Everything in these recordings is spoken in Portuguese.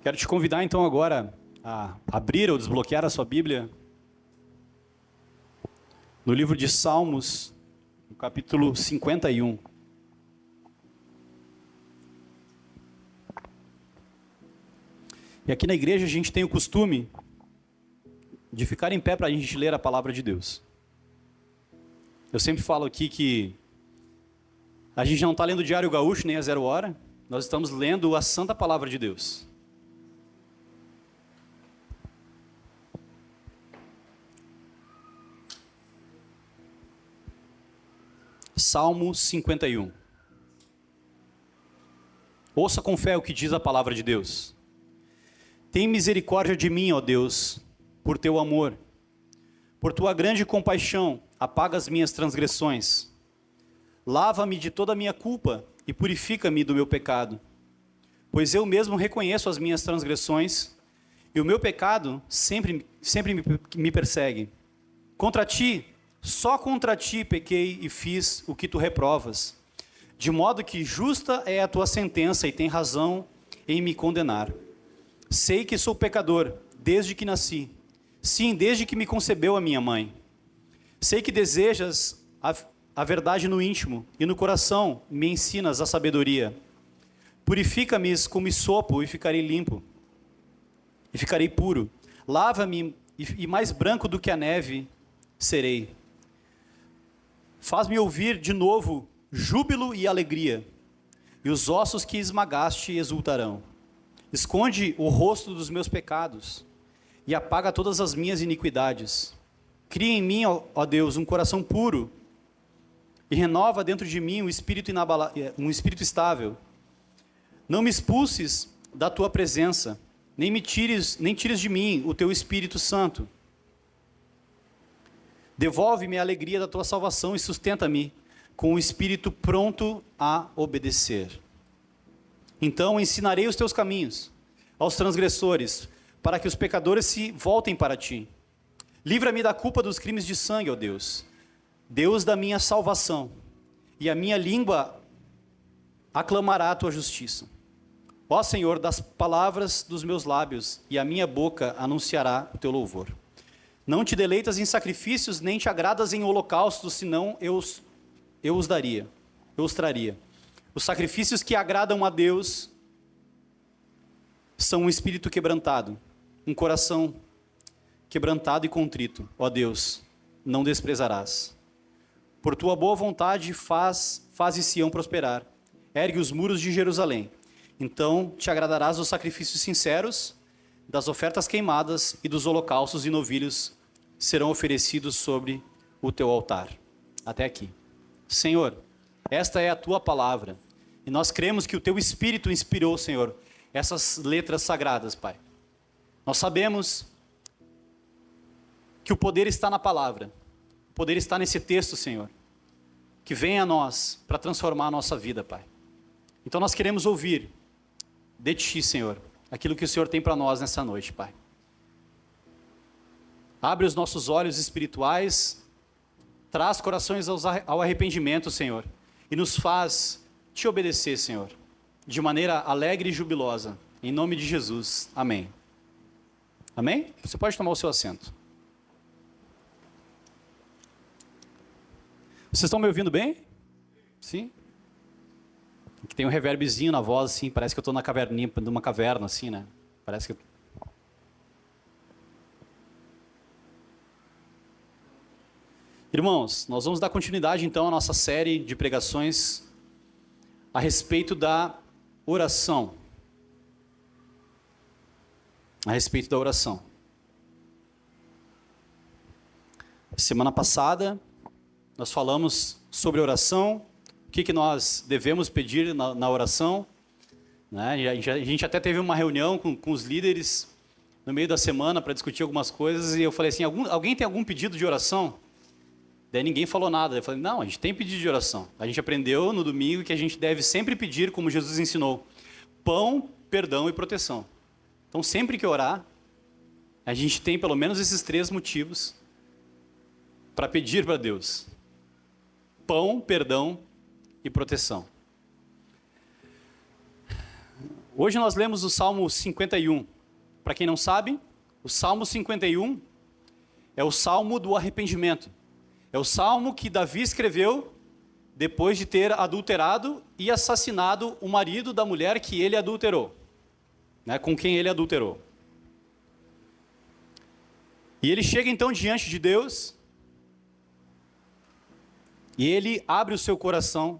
Quero te convidar então agora a abrir ou desbloquear a sua Bíblia no livro de Salmos, no capítulo 51. E aqui na igreja a gente tem o costume de ficar em pé para a gente ler a palavra de Deus. Eu sempre falo aqui que a gente não está lendo o Diário Gaúcho nem a Zero Hora, nós estamos lendo a Santa Palavra de Deus. Salmo 51. Ouça com fé o que diz a palavra de Deus. Tem misericórdia de mim, ó Deus, por teu amor. Por tua grande compaixão, apaga as minhas transgressões. Lava-me de toda a minha culpa e purifica-me do meu pecado. Pois eu mesmo reconheço as minhas transgressões e o meu pecado sempre me persegue. Contra ti, só contra ti pequei e fiz o que tu reprovas, de modo que justa é a tua sentença e tem razão em me condenar. Sei que sou pecador desde que nasci, sim, desde que me concebeu a minha mãe. Sei que desejas a verdade no íntimo e no coração me ensinas a sabedoria. Purifica-me como sopo e ficarei limpo, e ficarei puro. Lava-me e mais branco do que a neve serei. Faz-me ouvir de novo júbilo e alegria, e os ossos que esmagaste exultarão. Esconde o rosto dos meus pecados e apaga todas as minhas iniquidades. Cria em mim, ó Deus, um coração puro e renova dentro de mim um espírito estável. Não me expulses da tua presença, nem tires de mim o teu Espírito Santo. Devolve-me a alegria da tua salvação e sustenta-me com o espírito pronto a obedecer. Então ensinarei os teus caminhos aos transgressores, para que os pecadores se voltem para ti. Livra-me da culpa dos crimes de sangue, ó Deus, Deus da minha salvação, e a minha língua aclamará a tua justiça. Ó Senhor, das palavras dos meus lábios, e a minha boca anunciará o teu louvor. Não te deleitas em sacrifícios, nem te agradas em holocaustos, senão eu os traria. Os sacrifícios que agradam a Deus são um espírito quebrantado, um coração quebrantado e contrito. Ó Deus, não desprezarás. Por tua boa vontade faz Sião prosperar. Ergue os muros de Jerusalém. Então te agradarás dos sacrifícios sinceros, das ofertas queimadas e dos holocaustos e novilhos serão oferecidos sobre o teu altar. Até aqui. Senhor, esta é a tua palavra. E nós cremos que o teu Espírito inspirou, Senhor, essas letras sagradas, Pai. Nós sabemos que o poder está na palavra. O poder está nesse texto, Senhor, que vem a nós para transformar a nossa vida, Pai. Então nós queremos ouvir de ti, Senhor, aquilo que o Senhor tem para nós nessa noite, Pai. Abre os nossos olhos espirituais, traz corações ao arrependimento, Senhor, e nos faz te obedecer, Senhor, de maneira alegre e jubilosa, em nome de Jesus. Amém. Amém? Você pode tomar o seu assento. Vocês estão me ouvindo bem? Sim? Aqui tem um reverbzinho na voz, assim, parece que eu estou na caverninha, numa caverna, assim, né? Parece que... Irmãos, nós vamos dar continuidade, então, à nossa série de pregações a respeito da oração. A respeito da oração. Semana passada, nós falamos sobre oração, o que nós devemos pedir na oração. Né? A gente até teve uma reunião com os líderes no meio da semana para discutir algumas coisas, e eu falei assim, alguém tem algum pedido de oração? Daí ninguém falou nada. Eu falei, não, a gente tem pedido de oração. A gente aprendeu no domingo que a gente deve sempre pedir, como Jesus ensinou, pão, perdão e proteção. Então sempre que orar, a gente tem pelo menos esses 3 motivos para pedir para Deus: pão, perdão e proteção. Hoje nós lemos o Salmo 51. Para quem não sabe, o Salmo 51 é o Salmo do arrependimento. É o Salmo que Davi escreveu depois de ter adulterado e assassinado o marido da mulher que ele adulterou, né, com quem ele adulterou. E ele chega então diante de Deus e ele abre o seu coração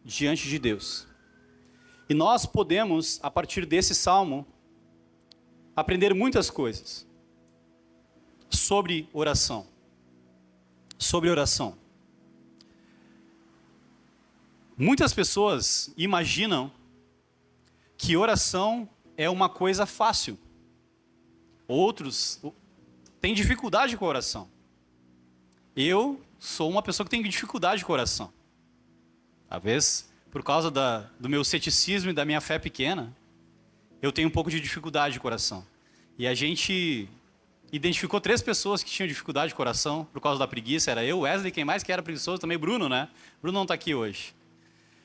diante de Deus. E nós podemos, a partir desse salmo, aprender muitas coisas sobre oração. Sobre oração. Muitas pessoas imaginam que oração é uma coisa fácil. Outros têm dificuldade com a oração. Eu sou uma pessoa que tem dificuldade com a oração. Talvez por causa do meu ceticismo e da minha fé pequena, eu tenho um pouco de dificuldade com oração. E a gente identificou 3 pessoas que tinham dificuldade com oração por causa da preguiça. Era eu, Wesley, quem mais que era preguiçoso também? Bruno, né? Bruno não está aqui hoje.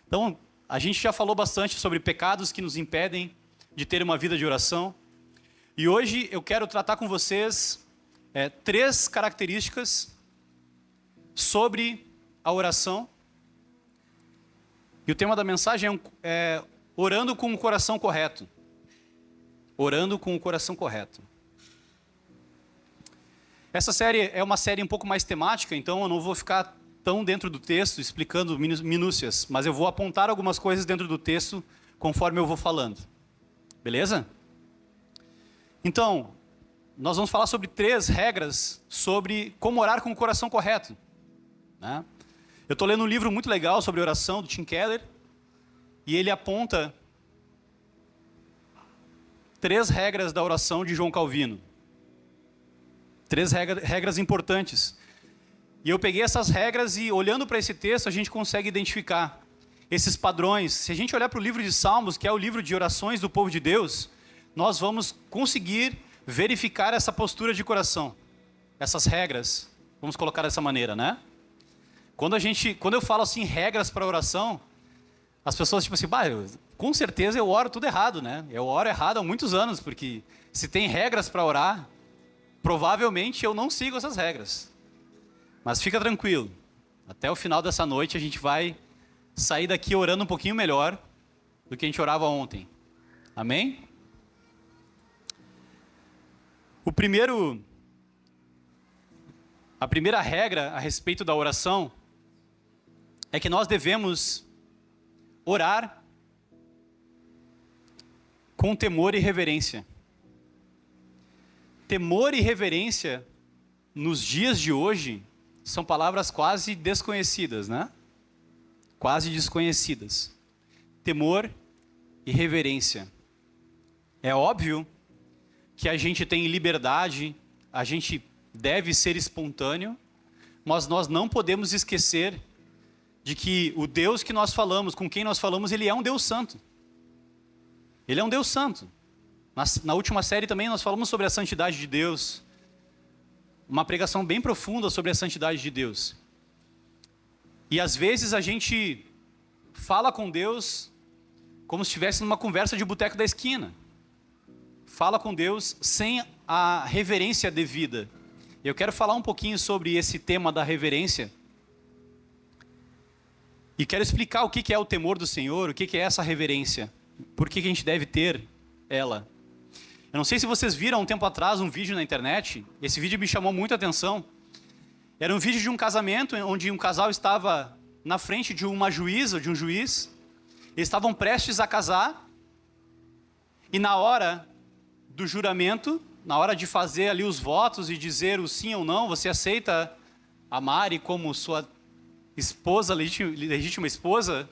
Então, a gente já falou bastante sobre pecados que nos impedem de ter uma vida de oração. E hoje eu quero tratar com vocês 3 características sobre a oração. E o tema da mensagem é orando com o coração correto. Orando com o coração correto. Essa série é uma série um pouco mais temática, então eu não vou ficar tão dentro do texto explicando minúcias, mas eu vou apontar algumas coisas dentro do texto conforme eu vou falando. Beleza? Então, nós vamos falar sobre 3 regras sobre como orar com o coração correto, né? Eu estou lendo um livro muito legal sobre oração, do Tim Keller, e ele aponta 3 regras da oração de João Calvino. 3 regras importantes. E eu peguei essas regras e, olhando para esse texto, a gente consegue identificar esses padrões. Se a gente olhar para o livro de Salmos, que é o livro de orações do povo de Deus, nós vamos conseguir verificar essa postura de coração, essas regras. Vamos colocar dessa maneira, né? Quando eu falo assim, regras para oração, as pessoas tipo assim, com certeza eu oro tudo errado, né? Eu oro errado há muitos anos, porque se tem regras para orar, provavelmente eu não sigo essas regras. Mas fica tranquilo, até o final dessa noite a gente vai sair daqui orando um pouquinho melhor do que a gente orava ontem. Amém? A primeira regra a respeito da oração é que nós devemos orar com temor e reverência. Temor e reverência, nos dias de hoje, são palavras quase desconhecidas, né? Quase desconhecidas. Temor e reverência. É óbvio que a gente tem liberdade, a gente deve ser espontâneo, mas nós não podemos esquecer de que o Deus que nós falamos, com quem nós falamos, ele é um Deus santo. Ele é um Deus santo. Na última série também nós falamos sobre a santidade de Deus. Uma pregação bem profunda sobre a santidade de Deus. E às vezes a gente fala com Deus como se estivesse numa conversa de boteco da esquina. Fala com Deus sem a reverência devida. Eu quero falar um pouquinho sobre esse tema da reverência. E quero explicar o que é o temor do Senhor, o que é essa reverência. Por que a gente deve ter ela. Eu não sei se vocês viram há um tempo atrás um vídeo na internet. Esse vídeo me chamou muita atenção. Era um vídeo de um casamento onde um casal estava na frente de uma juíza, de um juiz. Eles estavam prestes a casar. E na hora do juramento, na hora de fazer ali os votos e dizer o sim ou não, você aceita a Mari como sua esposa, legítima esposa?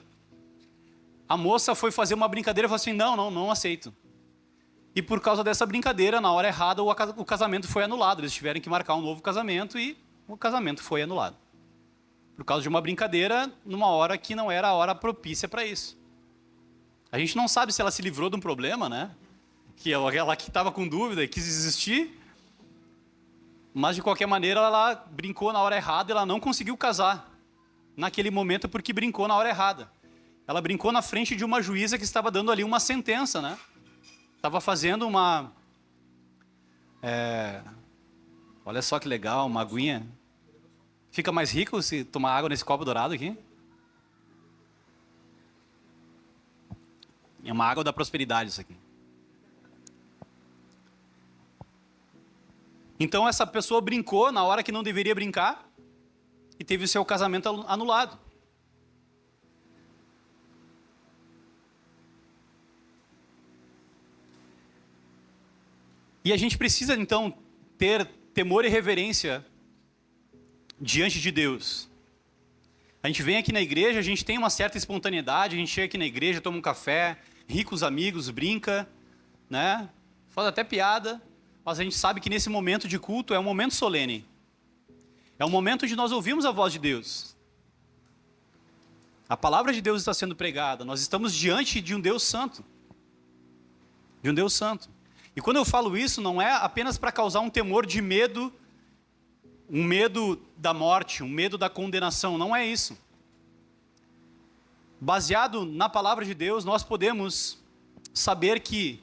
A moça foi fazer uma brincadeira e falou assim, não aceito. E por causa dessa brincadeira, na hora errada, o casamento foi anulado. Eles tiveram que marcar um novo casamento e o casamento foi anulado. Por causa de uma brincadeira, numa hora que não era a hora propícia para isso. A gente não sabe se ela se livrou de um problema, né? Que ela que estava com dúvida e quis desistir. Mas, de qualquer maneira, ela brincou na hora errada e ela não conseguiu casar naquele momento porque brincou na hora errada. Ela brincou na frente de uma juíza que estava dando ali uma sentença, né? Estava fazendo uma... olha só que legal, uma aguinha. Fica mais rico se tomar água nesse copo dourado aqui? É uma água da prosperidade isso aqui. Então essa pessoa brincou na hora que não deveria brincar e teve o seu casamento anulado. E a gente precisa então ter temor e reverência diante de Deus. A gente vem aqui na igreja, a gente tem uma certa espontaneidade, a gente chega aqui na igreja, toma um café, ri com os amigos, brinca, né? Faz até piada, mas a gente sabe que nesse momento de culto é um momento solene. É um momento de nós ouvirmos a voz de Deus. A palavra de Deus está sendo pregada, nós estamos diante de um Deus santo. De um Deus santo. E quando eu falo isso, não é apenas para causar um temor de medo, um medo da morte, um medo da condenação, não é isso. Baseado na palavra de Deus, nós podemos saber que,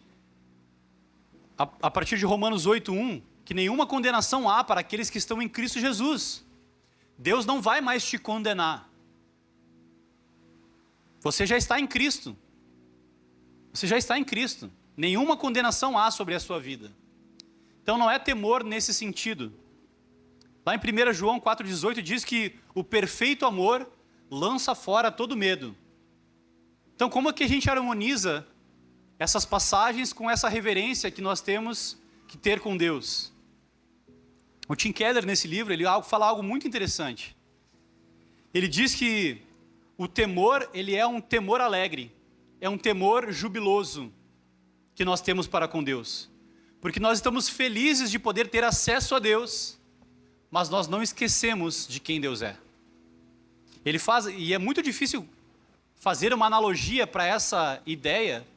a partir de Romanos 8:1, que nenhuma condenação há para aqueles que estão em Cristo Jesus. Deus não vai mais te condenar. Você já está em Cristo. Você já está em Cristo. Nenhuma condenação há sobre a sua vida. Então não é temor nesse sentido. Lá em 1 João 4,18 diz que o perfeito amor lança fora todo medo. Então como é que a gente harmoniza essas passagens com essa reverência que nós temos que ter com Deus? O Tim Keller, nesse livro, ele fala algo muito interessante. Ele diz que o temor, ele é um temor alegre, é um temor jubiloso que nós temos para com Deus. Porque nós estamos felizes de poder ter acesso a Deus, mas nós não esquecemos de quem Deus é. Ele faz, e é muito difícil fazer uma analogia para essa ideia,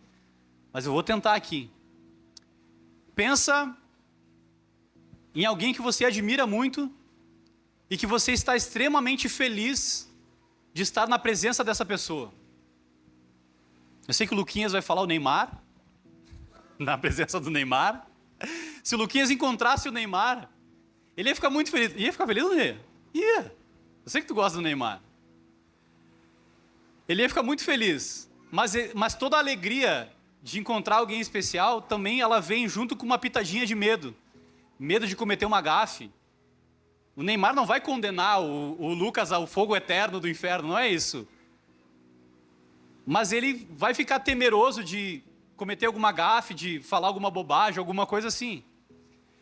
mas eu vou tentar aqui. Pensa em alguém que você admira muito e que você está extremamente feliz de estar na presença dessa pessoa. Eu sei que o Luquinhas vai falar o Neymar, na presença do Neymar. Se o Luquinhas encontrasse o Neymar, ele ia ficar muito feliz. Ia ficar feliz ou não ia? Ia. Eu sei que tu gosta do Neymar. Ele ia ficar muito feliz. Mas toda a alegria de encontrar alguém especial, também ela vem junto com uma pitadinha de medo. Medo de cometer uma gafe. O Neymar não vai condenar o Lucas ao fogo eterno do inferno, não é isso. Mas ele vai ficar temeroso de cometer alguma gafe, de falar alguma bobagem, alguma coisa assim.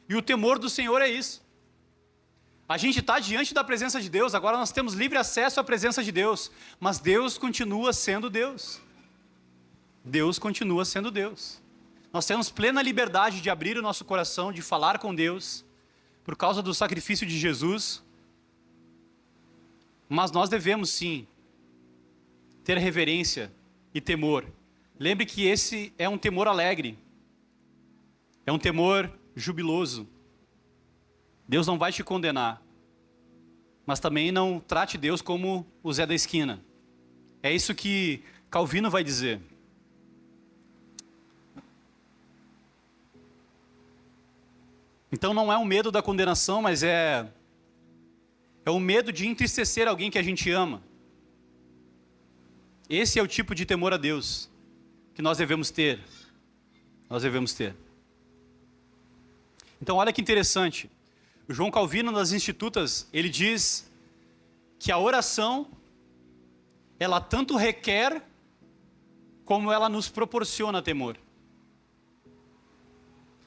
E o temor do Senhor é isso. A gente está diante da presença de Deus, agora nós temos livre acesso à presença de Deus, mas Deus continua sendo Deus. Deus continua sendo Deus. Nós temos plena liberdade de abrir o nosso coração, de falar com Deus, por causa do sacrifício de Jesus. Mas nós devemos sim ter reverência e temor. Lembre que esse é um temor alegre. É um temor jubiloso. Deus não vai te condenar. Mas também não trate Deus como o Zé da esquina. É isso que Calvino vai dizer. Então não é um medo da condenação, mas é um medo de entristecer alguém que a gente ama. Esse é o tipo de temor a Deus que nós devemos ter. Nós devemos ter. Então olha que interessante. O João Calvino, nas Institutas, ele diz que a oração, ela tanto requer, como ela nos proporciona temor.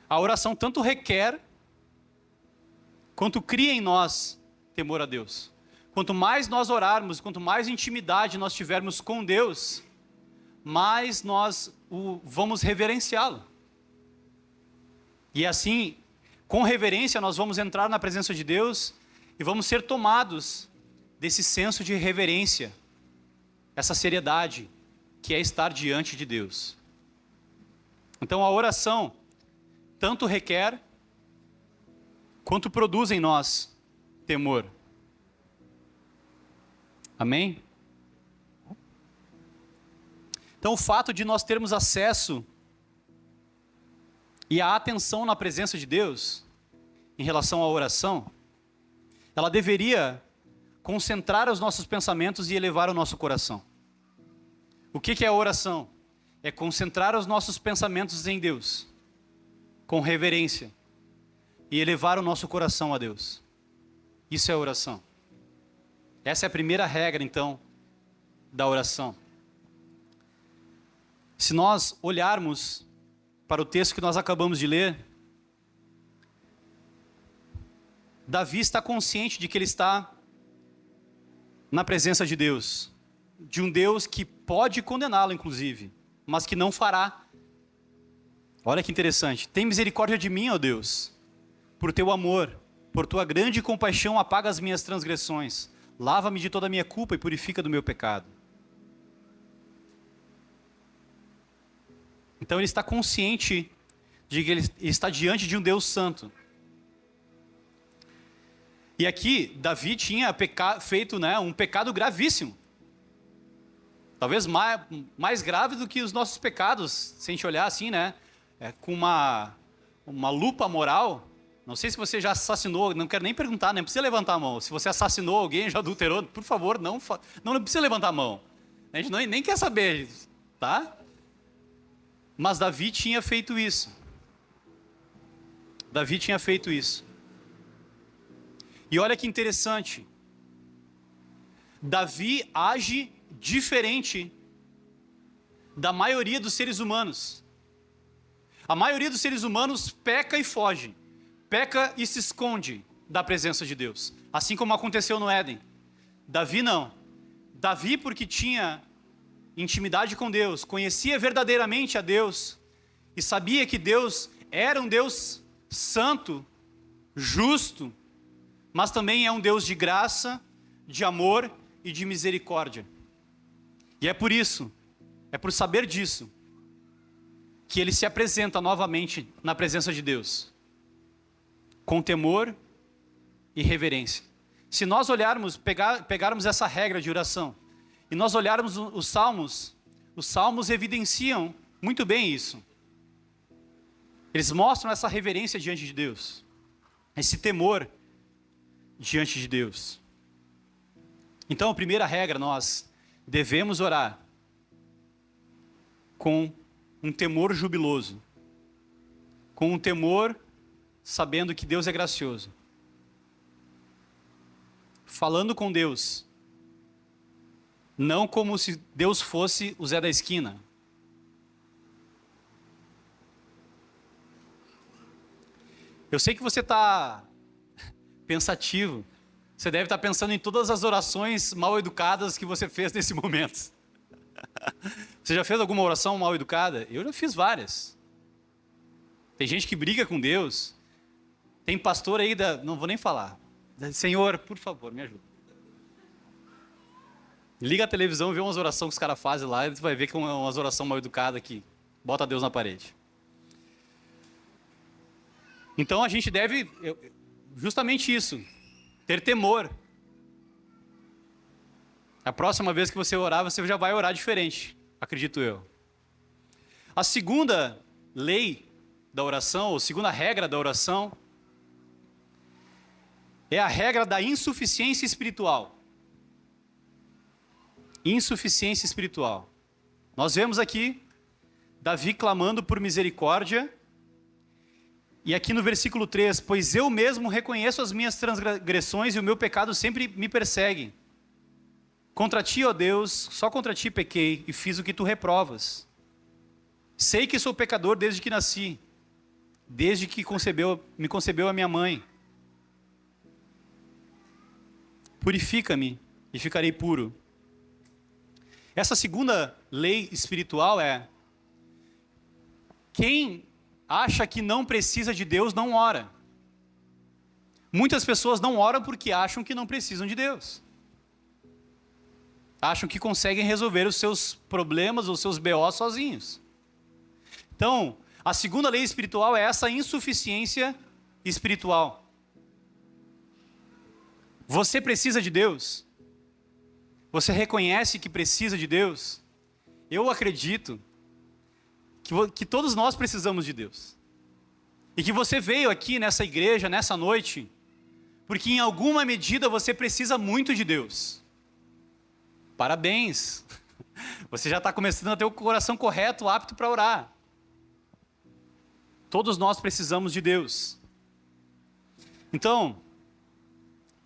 A oração tanto requer, quanto cria em nós temor a Deus. Quanto mais nós orarmos, quanto mais intimidade nós tivermos com Deus, mais nós vamos reverenciá-lo. E assim, com reverência, nós vamos entrar na presença de Deus e vamos ser tomados desse senso de reverência, essa seriedade que é estar diante de Deus. Então a oração tanto requer, quanto produz em nós temor. Amém? Então o fato de nós termos acesso E a atenção na presença de Deus, em relação à oração, ela deveria concentrar os nossos pensamentos e elevar o nosso coração. O que é a oração? É concentrar os nossos pensamentos em Deus, com reverência, e elevar o nosso coração a Deus. Isso é oração. Essa é a primeira regra, então, da oração. Se nós olharmos para o texto que nós acabamos de ler, Davi está consciente de que ele está na presença de Deus, de um Deus que pode condená-lo, inclusive, mas que não fará. Olha que interessante. Tem misericórdia de mim, ó Deus, por teu amor, por tua grande compaixão apaga as minhas transgressões, lava-me de toda a minha culpa e purifica do meu pecado. Então ele está consciente de que ele está diante de um Deus santo. E aqui, Davi tinha feito, um pecado gravíssimo. Talvez mais grave do que os nossos pecados, se a gente olhar assim, com uma lupa moral. Não sei se você já assassinou, não quero nem perguntar, nem precisa levantar a mão. Se você assassinou alguém, já adulterou, por favor, não precisa levantar a mão. A gente nem quer saber, tá? Mas Davi tinha feito isso. Davi tinha feito isso. E olha que interessante. Davi age diferente da maioria dos seres humanos. A maioria dos seres humanos peca e foge. Peca e se esconde da presença de Deus. Assim como aconteceu no Éden. Davi não. Davi, porque tinha intimidade com Deus, conhecia verdadeiramente a Deus e sabia que Deus era um Deus santo, justo, mas também é um Deus de graça, de amor e de misericórdia. E é por isso, é por saber disso, que ele se apresenta novamente na presença de Deus, com temor e reverência. Se nós olharmos, pegarmos essa regra de oração, e nós olharmos os salmos evidenciam muito bem isso. Eles mostram essa reverência diante de Deus, esse temor diante de Deus. Então, a primeira regra, nós devemos orar com um temor jubiloso, com um temor sabendo que Deus é gracioso, falando com Deus, não como se Deus fosse o Zé da esquina. Eu sei que você está pensativo. Você deve estar pensando em todas as orações mal educadas que você fez nesse momento. Você já fez alguma oração mal educada? Eu já fiz várias. Tem gente que briga com Deus. Tem pastor aí, não vou nem falar. Senhor, por favor, me ajuda. Liga a televisão e vê umas orações que os caras fazem lá, e você vai ver que é umas orações mal educadas que bota Deus na parede. Então a gente deve, justamente isso, ter temor. A próxima vez que você orar, você já vai orar diferente, acredito eu. A segunda lei da oração, ou segunda regra da oração, é a regra da insuficiência espiritual. Insuficiência espiritual. Nós vemos aqui Davi clamando por misericórdia. E aqui no versículo 3, pois eu mesmo reconheço as minhas transgressões e o meu pecado sempre me persegue. Contra ti, ó Deus, só contra ti pequei e fiz o que tu reprovas. Sei que sou pecador desde que nasci, desde que me concebeu a minha mãe. Purifica-me e ficarei puro. Essa segunda lei espiritual é: quem acha que não precisa de Deus, não ora. Muitas pessoas não oram porque acham que não precisam de Deus. Acham que conseguem resolver os seus problemas, os seus BO sozinhos. Então, a segunda lei espiritual é essa insuficiência espiritual. Você precisa de Deus? Você reconhece que precisa de Deus? Eu acredito que todos nós precisamos de Deus. E que você veio aqui nessa igreja, nessa noite, porque em alguma medida você precisa muito de Deus. Parabéns! Você já está começando a ter o coração correto, apto para orar. Todos nós precisamos de Deus. Então,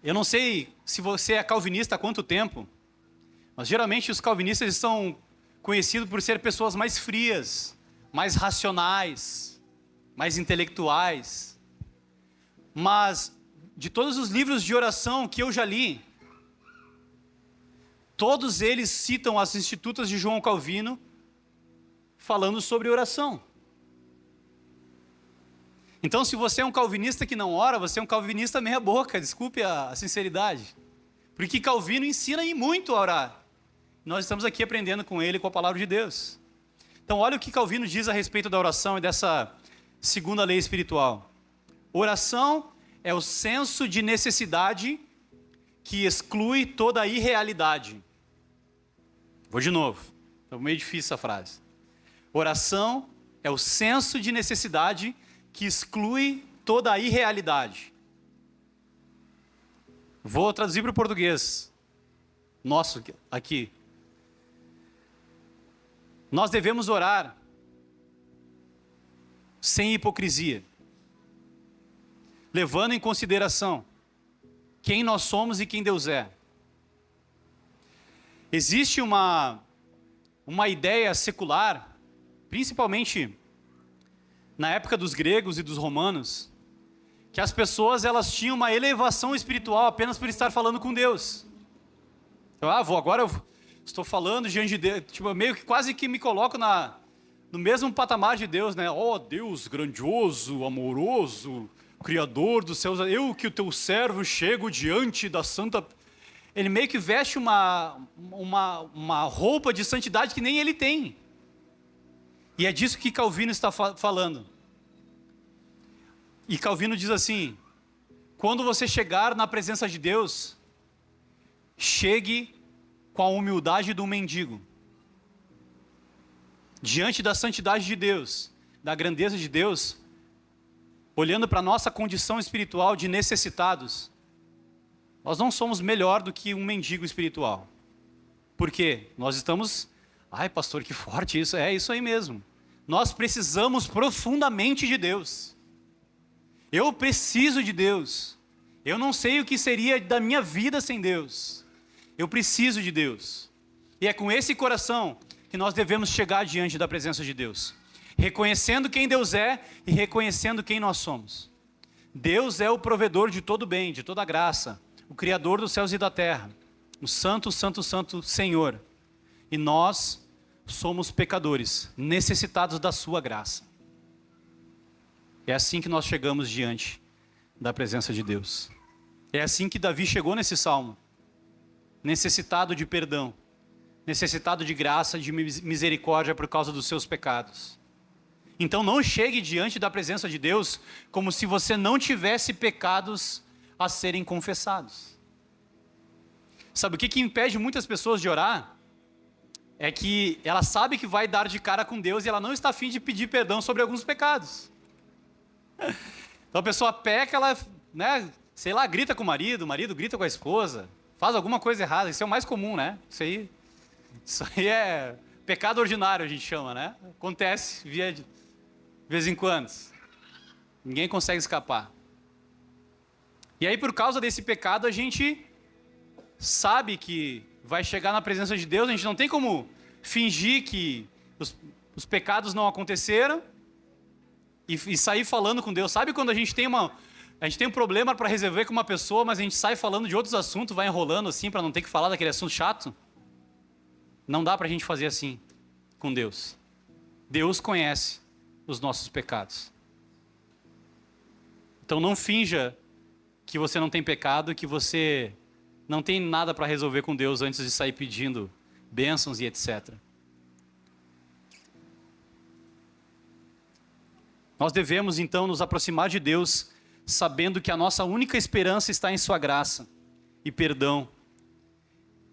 eu não sei se você é calvinista há quanto tempo, mas geralmente os calvinistas são conhecidos por ser pessoas mais frias, mais racionais, mais intelectuais. Mas de todos os livros de oração que eu já li, todos eles citam as Institutas de João Calvino falando sobre oração. Então, se você é um calvinista que não ora, você é um calvinista meia boca, desculpe a sinceridade. Porque Calvino ensina e muito a orar. Nós estamos aqui aprendendo com ele, com a palavra de Deus. Então, olha o que Calvino diz a respeito da oração e dessa segunda lei espiritual. Oração é o senso de necessidade que exclui toda a irrealidade. Vou de novo, é meio difícil essa frase. Oração é o senso de necessidade que exclui toda a irrealidade. Vou traduzir para o português. Nosso aqui. Nós devemos orar sem hipocrisia, levando em consideração quem nós somos e quem Deus é. Existe uma ideia secular, principalmente na época dos gregos e dos romanos, que as pessoas elas tinham uma elevação espiritual apenas por estar falando com Deus. Então, agora eu estou falando diante de Deus, tipo, meio que quase que me coloco no mesmo patamar de Deus, né? Ó Deus grandioso, amoroso, Criador dos céus, eu que o teu servo chego diante da santa... Ele meio que veste uma roupa de santidade que nem ele tem. E é disso que Calvino está falando. E Calvino diz assim: quando você chegar na presença de Deus, chegue com a humildade do mendigo. Diante da santidade de Deus, da grandeza de Deus, olhando para a nossa condição espiritual de necessitados, nós não somos melhor do que um mendigo espiritual. Por quê? Nós estamos... Ai, pastor, que forte isso. É isso aí mesmo. Nós precisamos profundamente de Deus. Eu preciso de Deus. Eu não sei o que seria da minha vida sem Deus. Eu preciso de Deus. E é com esse coração que nós devemos chegar diante da presença de Deus, reconhecendo quem Deus é e reconhecendo quem nós somos. Deus é o provedor de todo bem, de toda graça, o Criador dos céus e da terra, o Santo, Santo, Santo Senhor. E nós somos pecadores, necessitados da sua graça. É assim que nós chegamos diante da presença de Deus. É assim que Davi chegou nesse salmo, necessitado de perdão, necessitado de graça, de misericórdia por causa dos seus pecados. Então não chegue diante da presença de Deus como se você não tivesse pecados a serem confessados. Sabe o que impede muitas pessoas de orar? É que ela sabe que vai dar de cara com Deus e ela não está a fim de pedir perdão sobre alguns pecados. Então a pessoa peca, ela, né, sei lá, grita com o marido grita com a esposa, faz alguma coisa errada. Isso é o mais comum, né? Isso aí é pecado ordinário, a gente chama, né? Acontece de vez em quando. Ninguém consegue escapar. E aí, por causa desse pecado, a gente sabe que vai chegar na presença de Deus, a gente não tem como fingir que os pecados não aconteceram e sair falando com Deus. Sabe quando a gente tem um problema para resolver com uma pessoa, mas a gente sai falando de outros assuntos, vai enrolando assim para não ter que falar daquele assunto chato? Não dá para a gente fazer assim com Deus. Deus conhece os nossos pecados. Então não finja que você não tem pecado, que você não tem nada para resolver com Deus antes de sair pedindo bênçãos e etc. Nós devemos então nos aproximar de Deus, sabendo que a nossa única esperança está em sua graça e perdão,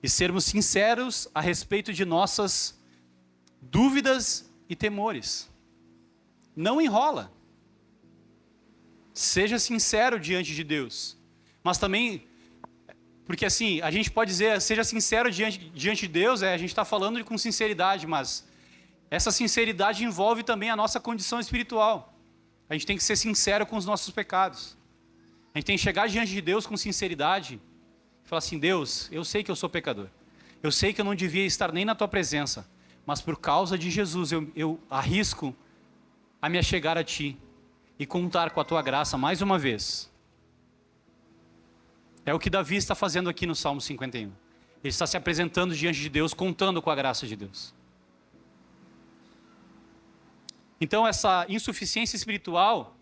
e sermos sinceros a respeito de nossas dúvidas e temores. Não enrola. Seja sincero diante de Deus. Mas também, porque assim, a gente pode dizer, seja sincero diante de Deus, a gente está falando com sinceridade, mas essa sinceridade envolve também a nossa condição espiritual. A gente tem que ser sincero com os nossos pecados. A gente tem que chegar diante de Deus com sinceridade e falar assim: Deus, eu sei que eu sou pecador. Eu sei que eu não devia estar nem na tua presença, mas por causa de Jesus eu arrisco a me achegar a ti e contar com a tua graça mais uma vez. É o que Davi está fazendo aqui no Salmo 51. Ele está se apresentando diante de Deus, contando com a graça de Deus. Então essa insuficiência espiritual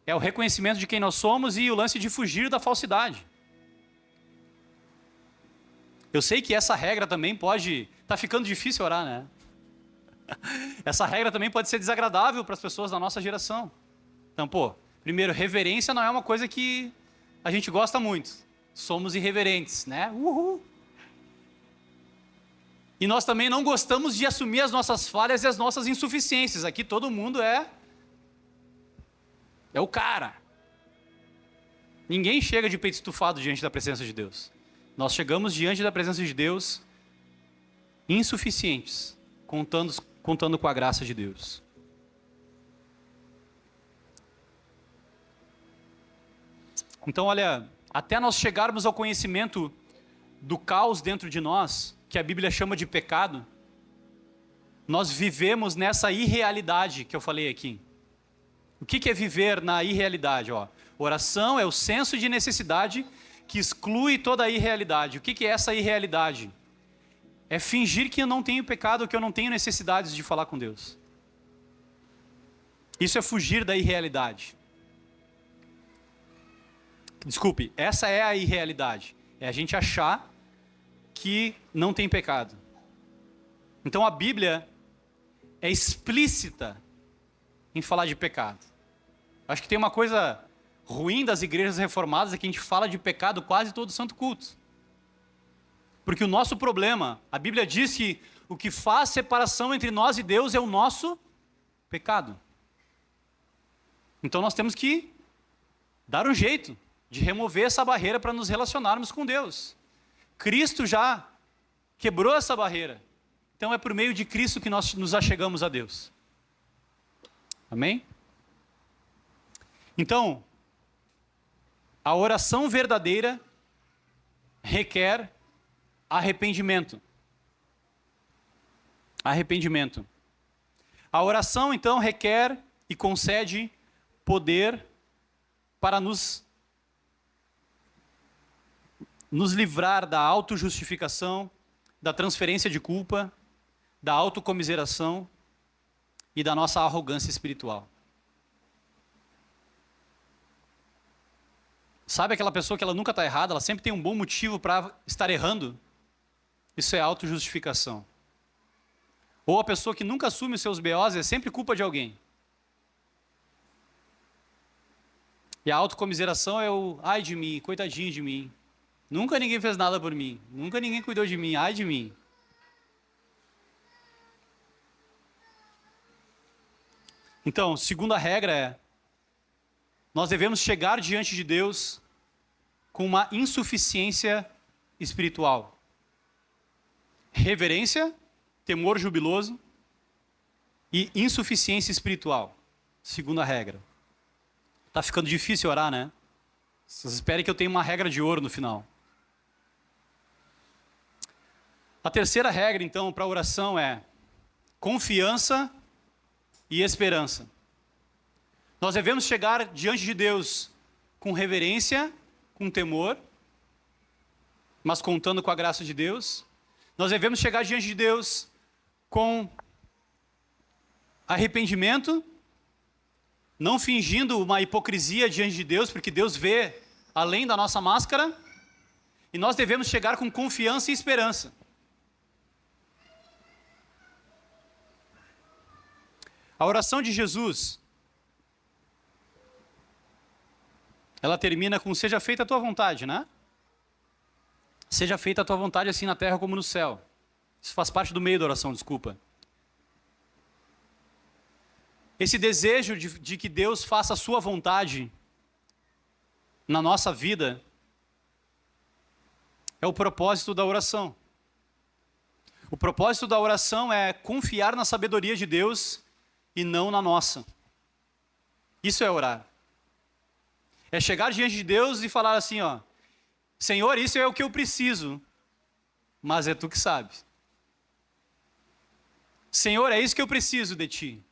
é o reconhecimento de quem nós somos e o lance de fugir da falsidade. Eu sei que essa regra também pode... Está ficando difícil orar, né? Essa regra também pode ser desagradável para as pessoas da nossa geração. Então, primeiro, reverência não é uma coisa que a gente gosta muito. Somos irreverentes, né? Uhul! E nós também não gostamos de assumir as nossas falhas e as nossas insuficiências. Aqui todo mundo é o cara. Ninguém chega de peito estufado diante da presença de Deus. Nós chegamos diante da presença de Deus insuficientes, contando com a graça de Deus. Então, olha, até nós chegarmos ao conhecimento do caos dentro de nós, que a Bíblia chama de pecado, nós vivemos nessa irrealidade que eu falei aqui. O que é viver na irrealidade? Oração é o senso de necessidade que exclui toda a irrealidade. O que é essa irrealidade? É fingir que eu não tenho pecado, que eu não tenho necessidades de falar com Deus. Isso é fugir da irrealidade. Desculpe, essa é a irrealidade. É a gente achar que não tem pecado. Então a Bíblia é explícita em falar de pecado. Acho que tem uma coisa ruim das igrejas reformadas, é que a gente fala de pecado quase todo santo culto. Porque o nosso problema, a Bíblia diz que o que faz separação entre nós e Deus é o nosso pecado. Então nós temos que dar um jeito de remover essa barreira para nos relacionarmos com Deus. Cristo já quebrou essa barreira. Então é por meio de Cristo que nós nos achegamos a Deus. Amém? Então, a oração verdadeira requer arrependimento. Arrependimento. A oração, então, requer e concede poder para nos livrar da autojustificação, da transferência de culpa, da autocomiseração e da nossa arrogância espiritual. Sabe aquela pessoa que ela nunca está errada, ela sempre tem um bom motivo para estar errando? Isso é autojustificação. Ou a pessoa que nunca assume os seus BOs é sempre culpa de alguém. E a autocomiseração é o ai de mim, coitadinho de mim. Nunca ninguém fez nada por mim. Nunca ninguém cuidou de mim, ai de mim. Então, segunda regra é: nós devemos chegar diante de Deus com uma insuficiência espiritual. Reverência, temor jubiloso e insuficiência espiritual. Segunda regra. Tá ficando difícil orar, né? Vocês esperem que eu tenha uma regra de ouro no final. A terceira regra, então, para a oração é confiança e esperança. Nós devemos chegar diante de Deus com reverência, com temor, mas contando com a graça de Deus. Nós devemos chegar diante de Deus com arrependimento, não fingindo uma hipocrisia diante de Deus, porque Deus vê além da nossa máscara. E nós devemos chegar com confiança e esperança. A oração de Jesus, ela termina com: seja feita a tua vontade, né? Seja feita a tua vontade assim na terra como no céu. Isso faz parte do meio da oração, desculpa. Esse desejo de que Deus faça a sua vontade na nossa vida é o propósito da oração. O propósito da oração é confiar na sabedoria de Deus e não na nossa. Isso é orar. É chegar diante de Deus e falar assim, ó: Senhor, isso é o que eu preciso, mas é tu que sabes. Senhor, é isso que eu preciso de ti,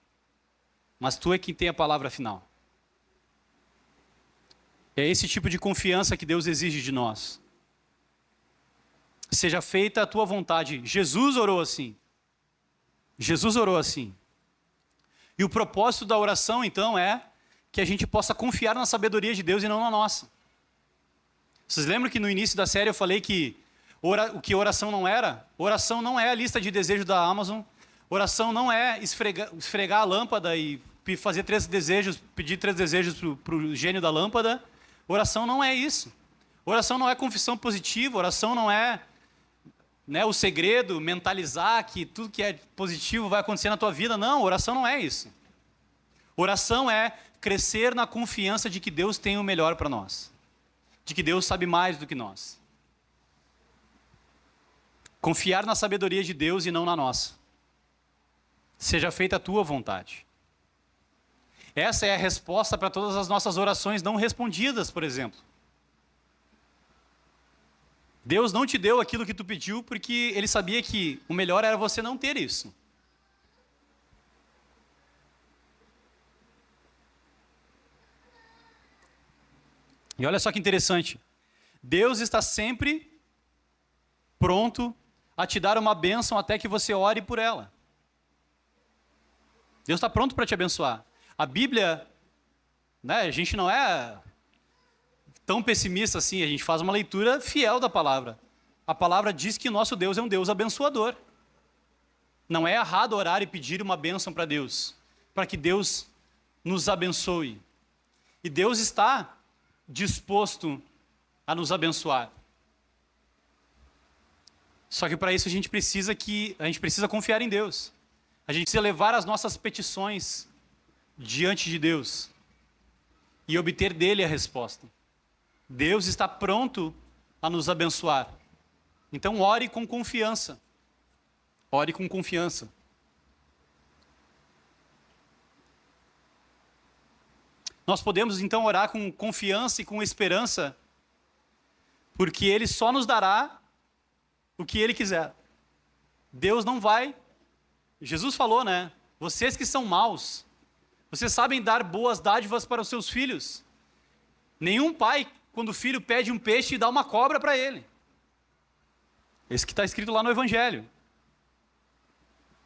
mas tu é quem tem a palavra final. É esse tipo de confiança que Deus exige de nós. Seja feita a tua vontade. Jesus orou assim. Jesus orou assim. E o propósito da oração, então, é que a gente possa confiar na sabedoria de Deus e não na nossa. Vocês lembram que no início da série eu falei que o que oração não era? Oração não é a lista de desejos da Amazon. Oração não é esfregar a lâmpada e fazer 3 desejos, pedir 3 desejos para o gênio da lâmpada. Oração não é isso. Oração não é confissão positiva. Oração não é, o segredo, mentalizar que tudo que é positivo vai acontecer na tua vida. Não, oração não é isso. Oração é crescer na confiança de que Deus tem o melhor para nós. De que Deus sabe mais do que nós. Confiar na sabedoria de Deus e não na nossa. Seja feita a tua vontade. Essa é a resposta para todas as nossas orações não respondidas, por exemplo. Deus não te deu aquilo que tu pediu porque Ele sabia que o melhor era você não ter isso. E olha só que interessante. Deus está sempre pronto a te dar uma bênção até que você ore por ela. Deus está pronto para te abençoar. A Bíblia, a gente não é tão pessimista assim, a gente faz uma leitura fiel da palavra. A palavra diz que nosso Deus é um Deus abençoador. Não é errado orar e pedir uma bênção para Deus, para que Deus nos abençoe. E Deus está disposto a nos abençoar. Só que para isso a gente precisa confiar em Deus. A gente precisa levar as nossas petições diante de Deus e obter dele a resposta. Deus está pronto a nos abençoar. Então ore com confiança. Ore com confiança. Nós podemos então orar com confiança e com esperança, porque Ele só nos dará o que Ele quiser. Deus não vai. Jesus falou, Vocês que são maus, vocês sabem dar boas dádivas para os seus filhos. Nenhum pai, quando o filho pede um peixe, dá uma cobra para ele. Esse que está escrito lá no Evangelho.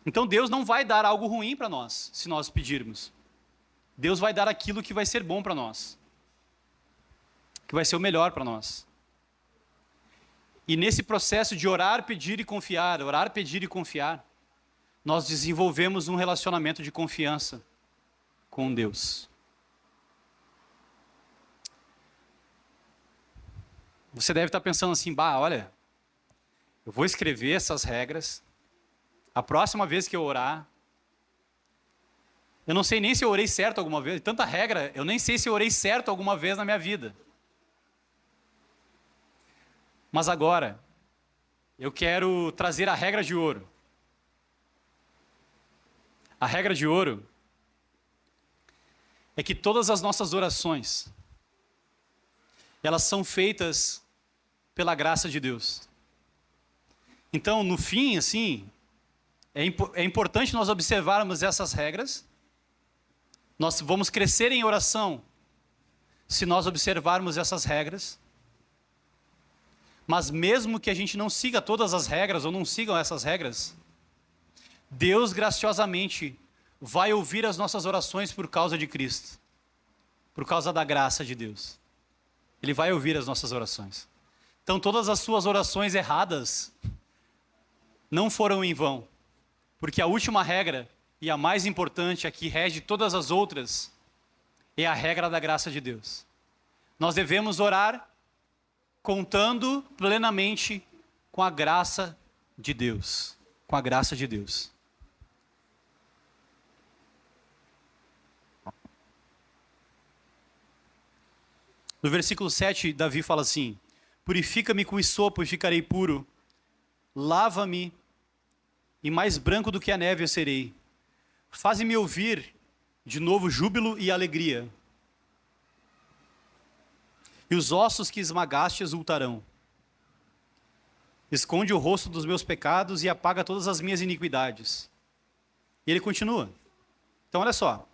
Então Deus não vai dar algo ruim para nós, se nós pedirmos. Deus vai dar aquilo que vai ser bom para nós. Que vai ser o melhor para nós. E nesse processo de orar, pedir e confiar, nós desenvolvemos um relacionamento de confiança com Deus. Você deve estar pensando assim, olha, eu vou escrever essas regras, a próxima vez que eu orar, eu não sei nem se eu orei certo alguma vez, tanta regra, eu nem sei se eu orei certo alguma vez na minha vida. Mas agora, eu quero trazer a regra de ouro. A regra de ouro é que todas as nossas orações, elas são feitas pela graça de Deus. Então, no fim, assim, é importante nós observarmos essas regras. Nós vamos crescer em oração se nós observarmos essas regras. Mas mesmo que a gente não siga todas as regras ou não sigam essas regras, Deus graciosamente vai ouvir as nossas orações por causa de Cristo, por causa da graça de Deus. Ele vai ouvir as nossas orações. Então todas as suas orações erradas não foram em vão, porque a última regra e a mais importante, a que rege todas as outras, é a regra da graça de Deus. Nós devemos orar contando plenamente com a graça de Deus. Com a graça de Deus. No versículo 7, Davi fala assim: purifica-me com hisopo e ficarei puro, lava-me e mais branco do que a neve eu serei. Faze-me ouvir de novo júbilo e alegria, e os ossos que esmagaste exultarão. Esconde o rosto dos meus pecados e apaga todas as minhas iniquidades. E ele continua. Então olha só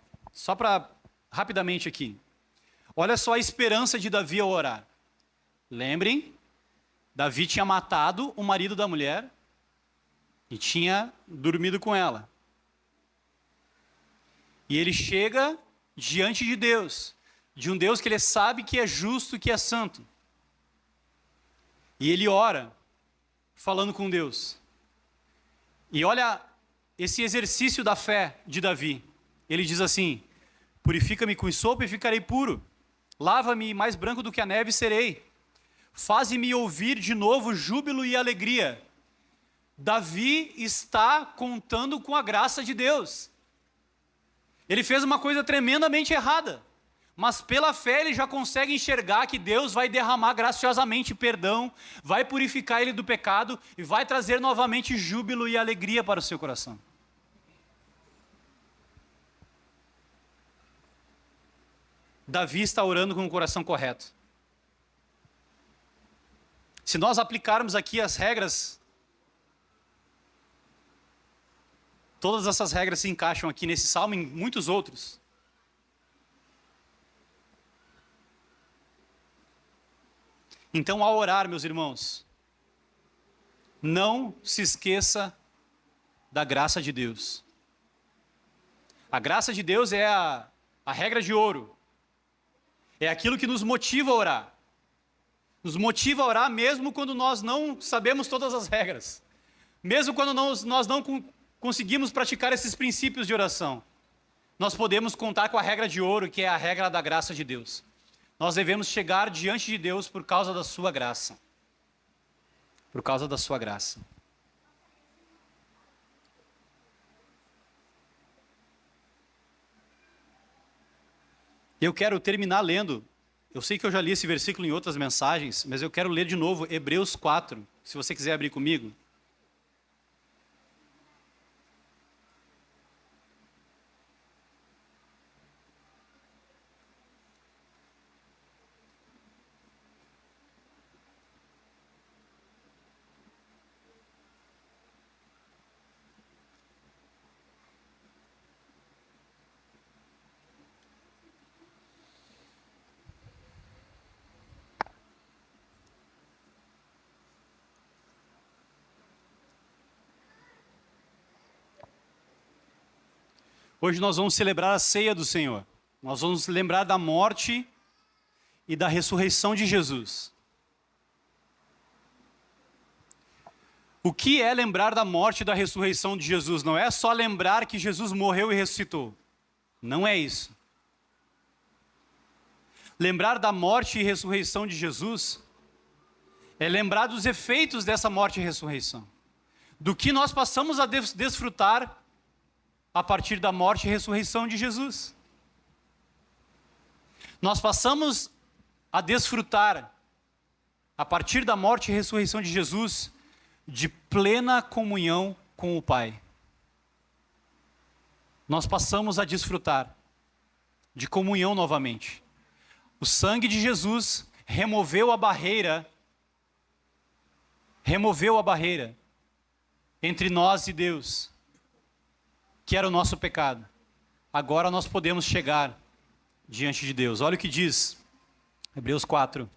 para rapidamente aqui. Olha só a esperança de Davi ao orar. Lembrem, Davi tinha matado o marido da mulher e tinha dormido com ela. E ele chega diante de Deus, de um Deus que ele sabe que é justo, que é santo. E ele ora, falando com Deus. E olha esse exercício da fé de Davi. Ele diz assim: purifica-me com hisopo e ficarei puro. Lava-me mais branco do que a neve serei. Faze-me ouvir de novo júbilo e alegria. Davi está contando com a graça de Deus. Ele fez uma coisa tremendamente errada, mas pela fé ele já consegue enxergar que Deus vai derramar graciosamente perdão, vai purificar ele do pecado e vai trazer novamente júbilo e alegria para o seu coração. Davi está orando com o coração correto. Se nós aplicarmos aqui as regras, todas essas regras se encaixam aqui nesse salmo e em muitos outros. Então, ao orar, meus irmãos, não se esqueça da graça de Deus. A graça de Deus é a regra de ouro. É aquilo que nos motiva a orar. Nos motiva a orar mesmo quando nós não sabemos todas as regras. Mesmo quando nós não conseguimos praticar esses princípios de oração. Nós podemos contar com a regra de ouro, que é a regra da graça de Deus. Nós devemos chegar diante de Deus por causa da sua graça. Por causa da sua graça. Eu quero terminar lendo. Eu sei que eu já li esse versículo em outras mensagens, mas eu quero ler de novo Hebreus 4, se você quiser abrir comigo. Hoje nós vamos celebrar a ceia do Senhor. Nós vamos lembrar da morte e da ressurreição de Jesus. O que é lembrar da morte e da ressurreição de Jesus? Não é só lembrar que Jesus morreu e ressuscitou. Não é isso. Lembrar da morte e ressurreição de Jesus é lembrar dos efeitos dessa morte e ressurreição. Do que nós passamos a desfrutar a partir da morte e ressurreição de Jesus. Nós passamos a desfrutar, a partir da morte e ressurreição de Jesus, de plena comunhão com o Pai. Nós passamos a desfrutar de comunhão novamente. O sangue de Jesus removeu a barreira entre nós e Deus, que era o nosso pecado. Agora nós podemos chegar diante de Deus. Olha o que diz Hebreus 4,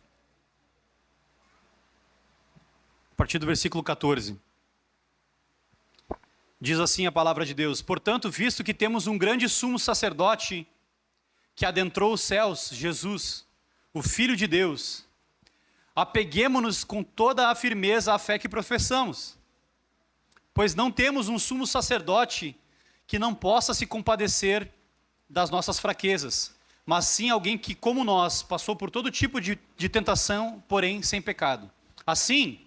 a partir do versículo 14. Diz assim a palavra de Deus: portanto, visto que temos um grande sumo sacerdote que adentrou os céus, Jesus, o Filho de Deus, apeguemo-nos com toda a firmeza à fé que professamos, pois não temos um sumo sacerdote que não possa se compadecer das nossas fraquezas, mas sim alguém que, como nós, passou por todo tipo de tentação, porém sem pecado. Assim,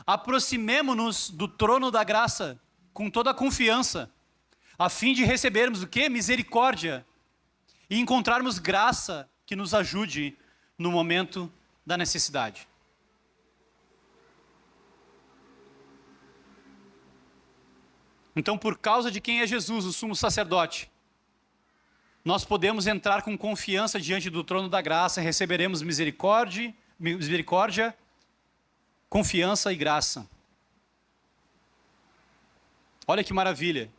aproximemo-nos do trono da graça com toda a confiança, a fim de recebermos o quê? Misericórdia, e encontrarmos graça que nos ajude no momento da necessidade. Então, por causa de quem é Jesus, o sumo sacerdote, nós podemos entrar com confiança diante do trono da graça e receberemos misericórdia, confiança e graça. Olha que maravilha.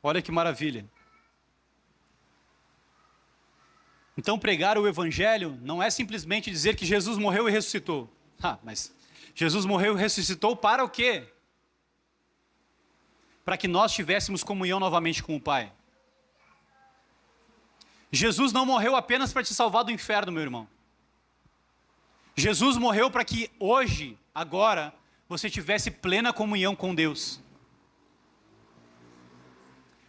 Olha que maravilha. Então, pregar o evangelho não é simplesmente dizer que Jesus morreu e ressuscitou. Mas Jesus morreu e ressuscitou para o quê? Para que nós tivéssemos comunhão novamente com o Pai. Jesus não morreu apenas para te salvar do inferno, meu irmão. Jesus morreu para que hoje, agora, você tivesse plena comunhão com Deus.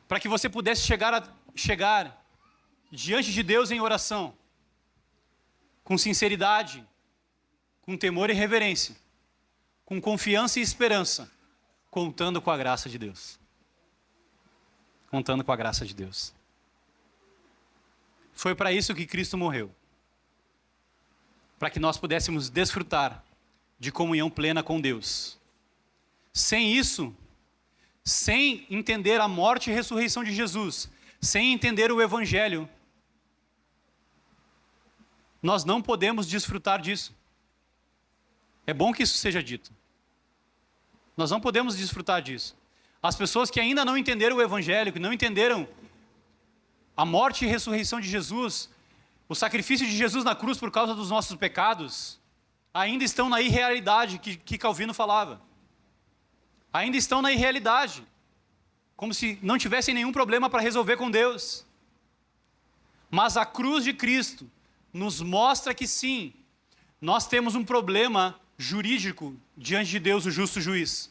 Para que você pudesse chegar diante de Deus em oração, com sinceridade, com temor e reverência, com confiança e esperança, contando com a graça de Deus. Contando com a graça de Deus. Foi para isso que Cristo morreu. Para que nós pudéssemos desfrutar de comunhão plena com Deus. Sem isso, sem entender a morte e ressurreição de Jesus, sem entender o Evangelho, nós não podemos desfrutar disso. É bom que isso seja dito. Nós não podemos desfrutar disso. As pessoas que ainda não entenderam o Evangelho, que não entenderam a morte e ressurreição de Jesus, o sacrifício de Jesus na cruz por causa dos nossos pecados, ainda estão na irrealidade que Calvino falava. Ainda estão na irrealidade. Como se não tivessem nenhum problema para resolver com Deus. Mas a cruz de Cristo nos mostra que sim, nós temos um problema jurídico diante de Deus, o justo juiz.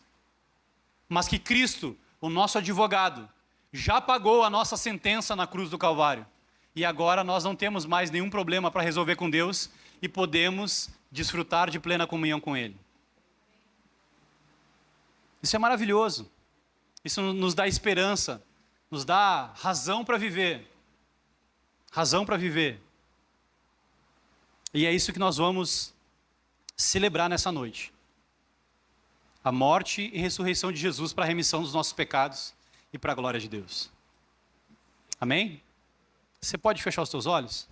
Mas que Cristo, o nosso advogado, já pagou a nossa sentença na cruz do Calvário. E agora nós não temos mais nenhum problema para resolver com Deus e podemos desfrutar de plena comunhão com Ele. Isso é maravilhoso. Isso nos dá esperança, nos dá razão para viver. Razão para viver. E é isso que nós vamos celebrar nessa noite. A morte e ressurreição de Jesus para a remissão dos nossos pecados e para a glória de Deus. Amém? Você pode fechar os teus olhos?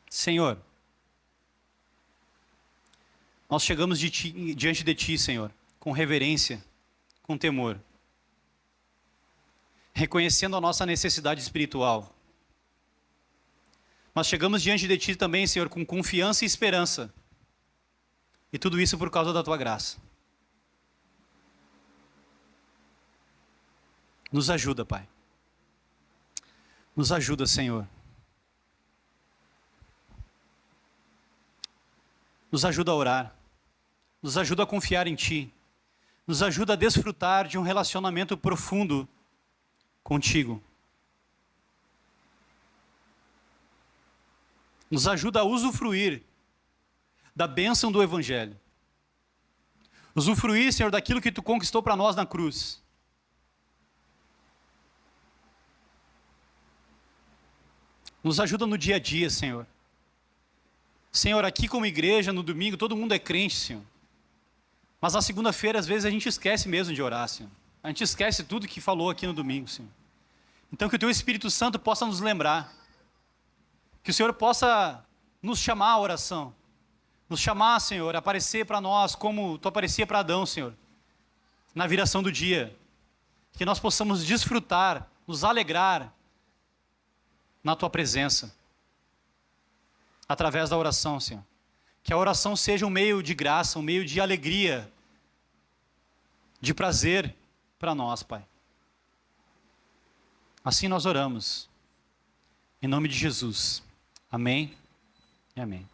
Senhor, nós chegamos diante de Ti, Senhor, com reverência, com temor, reconhecendo a nossa necessidade espiritual. Nós chegamos diante de Ti também, Senhor, com confiança e esperança, e tudo isso por causa da Tua graça. Nos ajuda, Pai. Nos ajuda, Senhor. Nos ajuda a orar. Nos ajuda a confiar em Ti. Nos ajuda a desfrutar de um relacionamento profundo contigo. Nos ajuda a usufruir da bênção do Evangelho. Usufruir, Senhor, daquilo que Tu conquistou para nós na cruz. Nos ajuda no dia a dia, Senhor. Senhor, aqui como igreja, no domingo, todo mundo é crente, Senhor. Mas na segunda-feira, às vezes, a gente esquece mesmo de orar, Senhor. A gente esquece tudo que falou aqui no domingo, Senhor. Então que o Teu Espírito Santo possa nos lembrar. Que o Senhor possa nos chamar à oração. Nos chamar, Senhor, a aparecer para nós como Tu aparecia para Adão, Senhor. Na viração do dia. Que nós possamos desfrutar, nos alegrar na Tua presença. Através da oração, Senhor. Que a oração seja um meio de graça, um meio de alegria, de prazer para nós, Pai. Assim nós oramos. Em nome de Jesus. Amém e amém.